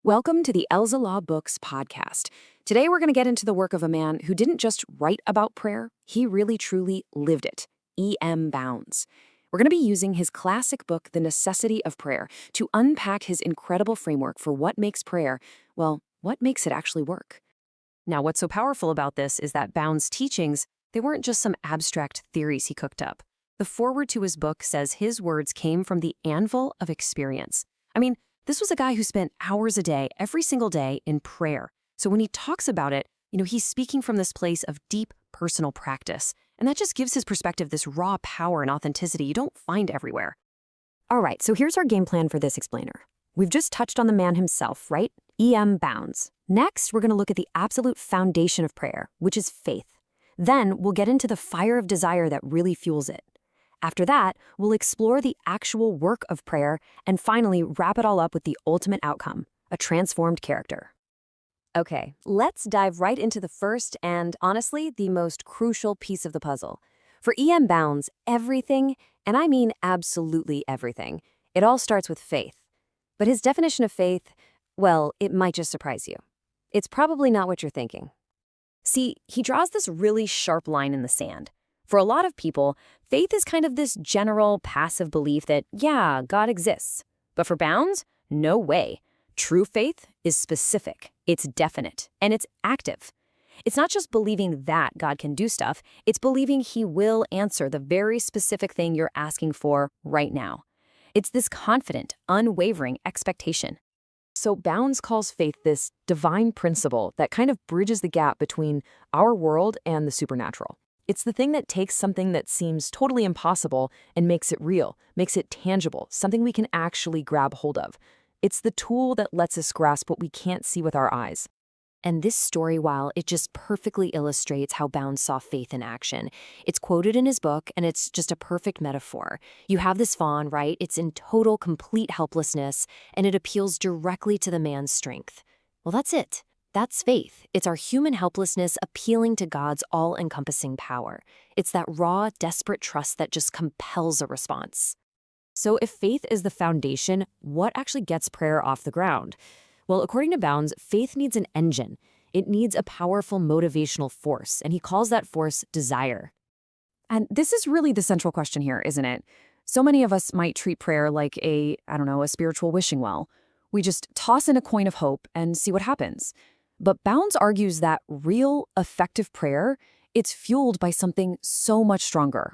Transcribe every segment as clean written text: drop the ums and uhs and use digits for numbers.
Welcome to the Elselah Books podcast. Today we're going to get into the work of a man who didn't just write about prayer, he really truly lived it. E.M. Bounds. We're going to be using his classic book, The Necessity of Prayer, to unpack his incredible framework for what makes prayer, well, what makes it actually work. Now, what's so powerful about this is that Bounds' teachings, they weren't just some abstract theories he cooked up. The foreword to his book says his words came from the anvil of experience. I mean, this was a guy who spent hours a day, every single day, in prayer. So when he talks about it, he's speaking from this place of deep personal practice. And that just gives his perspective this raw power and authenticity you don't find everywhere. All right, so here's our game plan for this explainer. We've just touched on the man himself, right? E.M. Bounds. Next, we're going to look at the absolute foundation of prayer, which is faith. Then we'll get into the fire of desire that really fuels it. After that, we'll explore the actual work of prayer and finally wrap it all up with the ultimate outcome, a transformed character. Okay, let's dive right into the first and, honestly, the most crucial piece of the puzzle. For E.M. Bounds, everything, and I mean absolutely everything, it all starts with faith. But his definition of faith, well, it might just surprise you. It's probably not what you're thinking. See, he draws this really sharp line in the sand. For a lot of people, faith is kind of this general, passive belief that, yeah, God exists. But for Bounds, no way. True faith is specific, it's definite, and it's active. It's not just believing that God can do stuff, it's believing he will answer the very specific thing you're asking for right now. It's this confident, unwavering expectation. So Bounds calls faith this divine principle that kind of bridges the gap between our world and the supernatural. It's the thing that takes something that seems totally impossible and makes it real, makes it tangible, something we can actually grab hold of. It's the tool that lets us grasp what we can't see with our eyes. And this story, while it just perfectly illustrates how Bounds saw faith in action, it's quoted in his book, and it's just a perfect metaphor. You have this fawn, right? It's in total, complete helplessness, and it appeals directly to the man's strength. Well, that's it. That's faith. It's our human helplessness appealing to God's all-encompassing power. It's that raw, desperate trust that just compels a response. So if faith is the foundation, what actually gets prayer off the ground? Well, according to Bounds, faith needs an engine. It needs a powerful motivational force, and he calls that force desire. And this is really the central question here, isn't it? So many of us might treat prayer like a spiritual wishing well. We just toss in a coin of hope and see what happens. But Bounds argues that real, effective prayer, it's fueled by something so much stronger.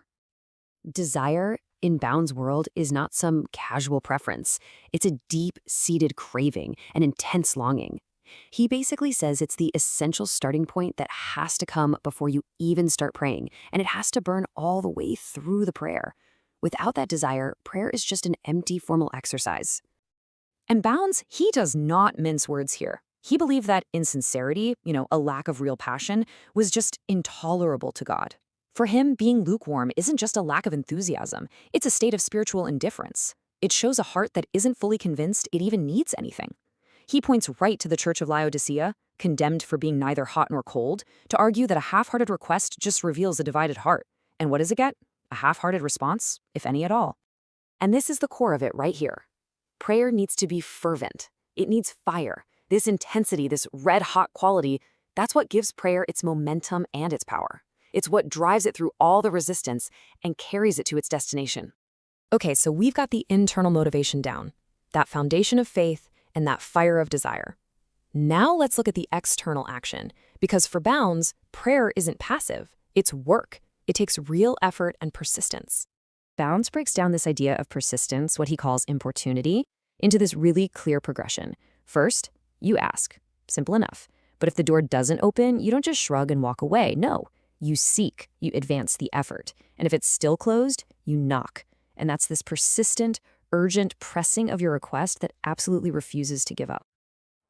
Desire, in Bounds' world, is not some casual preference. It's a deep-seated craving, an intense longing. He basically says it's the essential starting point that has to come before you even start praying, and it has to burn all the way through the prayer. Without that desire, prayer is just an empty formal exercise. And Bounds, he does not mince words here. He believed that insincerity, a lack of real passion, was just intolerable to God. For him, being lukewarm isn't just a lack of enthusiasm. It's a state of spiritual indifference. It shows a heart that isn't fully convinced it even needs anything. He points right to the Church of Laodicea, condemned for being neither hot nor cold, to argue that a half-hearted request just reveals a divided heart. And what does it get? A half-hearted response, if any at all. And this is the core of it right here. Prayer needs to be fervent. It needs fire. This intensity, this red-hot quality, that's what gives prayer its momentum and its power. It's what drives it through all the resistance and carries it to its destination. Okay, so we've got the internal motivation down, that foundation of faith and that fire of desire. Now let's look at the external action, because for Bounds, prayer isn't passive, it's work. It takes real effort and persistence. Bounds breaks down this idea of persistence, what he calls importunity, into this really clear progression. First, you ask. Simple enough. But if the door doesn't open, you don't just shrug and walk away. No. You seek, you advance the effort. And if it's still closed, you knock. And that's this persistent, urgent pressing of your request that absolutely refuses to give up.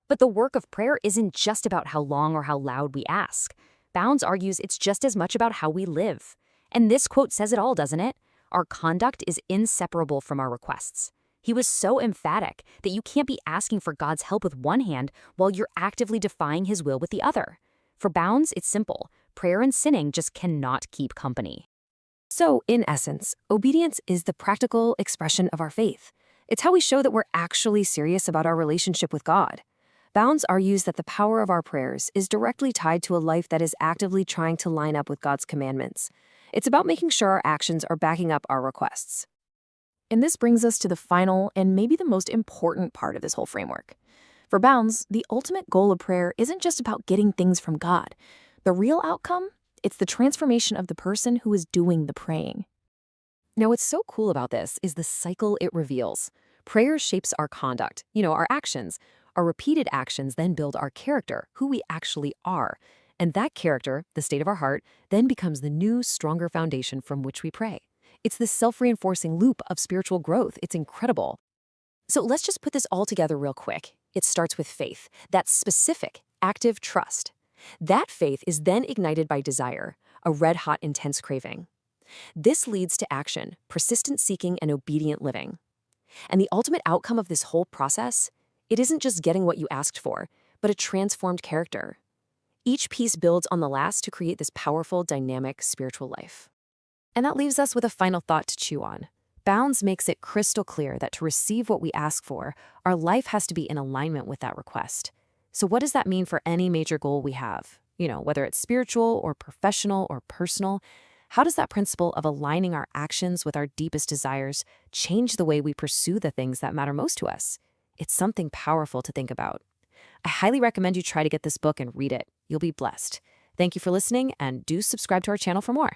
But the work of prayer isn't just about how long or how loud we ask. Bounds argues it's just as much about how we live. And this quote says it all, doesn't it? Our conduct is inseparable from our requests. He was so emphatic that you can't be asking for God's help with one hand while you're actively defying his will with the other. For Bounds, it's simple. Prayer and sinning just cannot keep company. So, in essence, obedience is the practical expression of our faith. It's how we show that we're actually serious about our relationship with God. Bounds argues that the power of our prayers is directly tied to a life that is actively trying to line up with God's commandments. It's about making sure our actions are backing up our requests. And this brings us to the final and maybe the most important part of this whole framework. For Bounds, the ultimate goal of prayer isn't just about getting things from God. The real outcome? It's the transformation of the person who is doing the praying. Now, what's so cool about this is the cycle it reveals. Prayer shapes our conduct, our actions. Our repeated actions then build our character, who we actually are. And that character, the state of our heart, then becomes the new, stronger foundation from which we pray. It's this self-reinforcing loop of spiritual growth. It's incredible. So let's just put this all together real quick. It starts with faith, that specific, active trust. That faith is then ignited by desire, a red-hot, intense craving. This leads to action, persistent seeking, and obedient living. And the ultimate outcome of this whole process? It isn't just getting what you asked for, but a transformed character. Each piece builds on the last to create this powerful, dynamic spiritual life. And that leaves us with a final thought to chew on. Bounds makes it crystal clear that to receive what we ask for, our life has to be in alignment with that request. So what does that mean for any major goal we have? Whether it's spiritual or professional or personal, how does that principle of aligning our actions with our deepest desires change the way we pursue the things that matter most to us? It's something powerful to think about. I highly recommend you try to get this book and read it. You'll be blessed. Thank you for listening, and do subscribe to our channel for more.